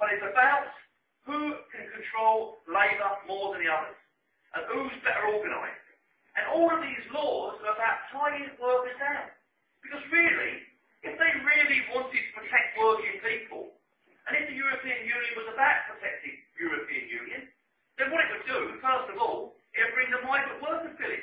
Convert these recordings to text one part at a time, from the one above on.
but it's about who can control labour more than the others, and who's better organised. And all of these laws are about tying workers down. Because really, if they really wanted to protect working people, and if the European Union was about protecting European Union, then what it would do, first of all, it would bring the migrant workers bill in,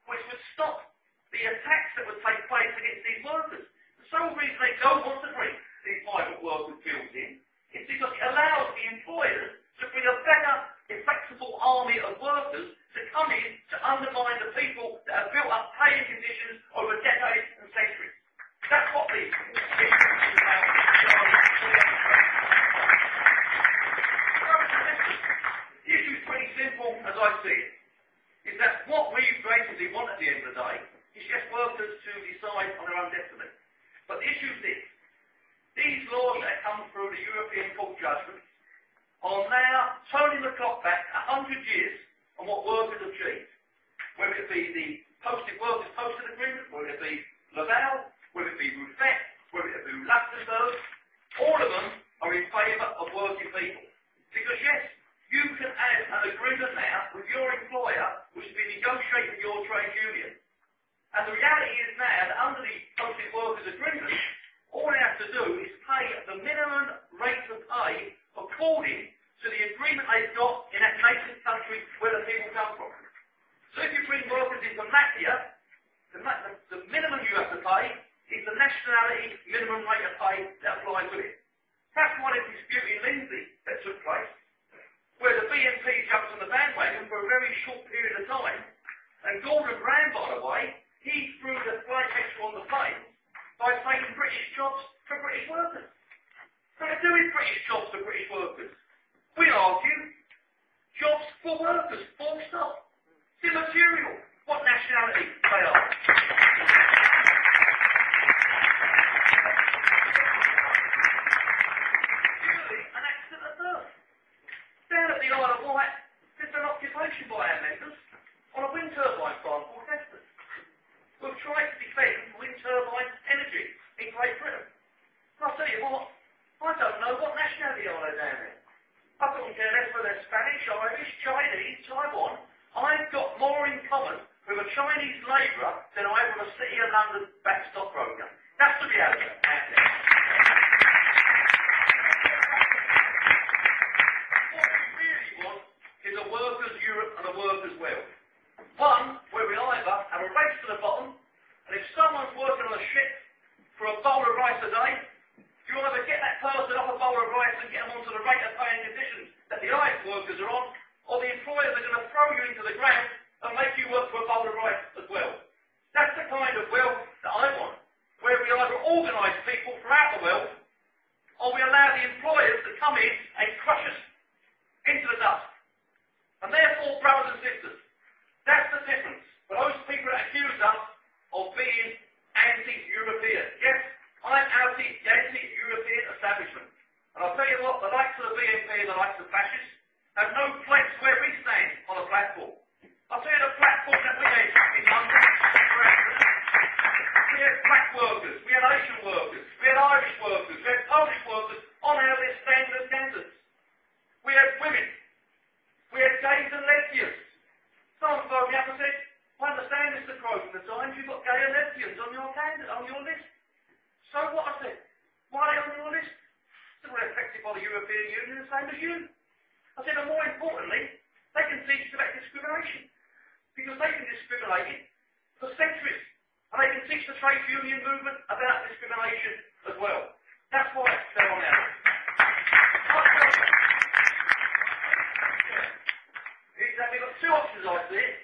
which would stop the attacks that would take place against these workers. The sole reason they don't want to bring these migrant workers bills in is because it allows the employers to bring a better, flexible army of workers to come in to undermine the people that have built up paying conditions over decades and centuries. That's what the issue is about. The issue is pretty simple, as I see it, is that what we basically want at the end of the day is just workers to decide on their own destiny. But the issue is this. These laws that come through the European Court judgments are now turning the clock back 100 years on what workers have achieved. Whether it be the workers posted agreement, whether it be Laval, whether it be Rousset, whether it be Luxembourg, all of them are in favour of working people. Because yes, you can add an agreement now with your employer which will be negotiated with your trade union. And the reality is now that under the posted workers agreement, all they have to do is pay the minimum rate of pay according to the agreement they've got in that nation's country where the people come from. So if you bring workers into Latvia, the minimum you have to pay is the nationality minimum rate of pay that applies with it. That's why the dispute in Lindsay that took place, where the BNP jumped on the bandwagon for a very short period of time, and Gordon Brown, by the way, he threw the flag picture on the plane by taking British jobs for British workers. What are they doing British jobs for British workers? We argue jobs for workers, full stop. It's immaterial what nationality they are. Purely an accident of birth. Down at the Isle of Wight, there's an occupation by our members on a wind turbine farm called Lisbon. We've tried to defend wind turbine energy in Great Britain. And I'll tell you what, I don't know what nationality are they down there. I couldn't care less whether they're Spanish, Irish, Chinese, Taiwan. I've got more in common with a Chinese labourer than I have with a City of London back stockbroker. That's the reality out there. What we really want is a workers' Europe and a workers' world. One where we either have a race to the bottom, and if someone's working on a ship for a bowl of rice a day, you either get that person off a bowl of rice and get them onto the rate of pay and conditions that the ICE workers are on, or the employers are going to throw you into the ground and make you work for a bowl of rice as well. That's the kind of wealth that I want, where we either organise people throughout the wealth, or we allow the employers to come in and crush us into the dust. And therefore, brothers and sisters, that's the difference for those people that accuse us of being anti-European. Yes, I'm anti-European establishment. And I'll tell you what, the likes of the BNP and the likes of fascists have no place where we stand on a platform. I'll tell you the platform that we had in London. We had black workers, we had Asian workers, we had Irish workers, we had Polish workers on our list standard candidates. We had women. We had gays and lesbians. Someone phoned me up and said, I understand, Mr. Crowe, from the Times you've got gay and lesbians on your list. So what? I said, why are they on your list? They're not affected by the European Union the same as you. I said, and more importantly, they can teach about discrimination. Because they can discriminate it for centuries. And they can teach the trade union movement about discrimination as well. That's why they're on our list. We've got two options, I see it.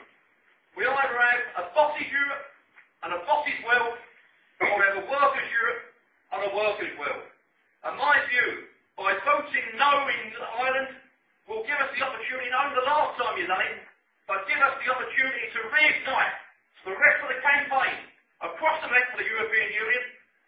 We either have a bossy Europe and a bossy's world, or we have a workers' Europe and a workers' world. And my view, by voting no in Ireland, will give us the opportunity, not only the last time you've done it, but give us the opportunity to reignite the rest of the campaign across the length of the European Union,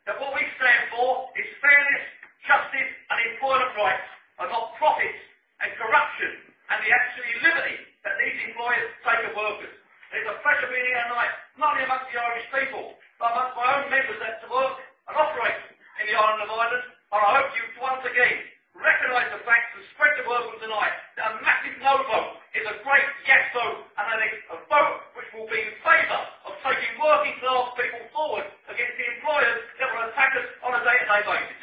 that what we stand for is fairness, justice and employment rights, and not profits and corruption and the actually liberty that these employers take of workers. It's a pleasure being here tonight, not only amongst the Irish people, but amongst my own members that to work and operate in the island of Ireland. And I hope you once again recognise the fact working class people forward against the employers that will attack us on a day-to-day basis.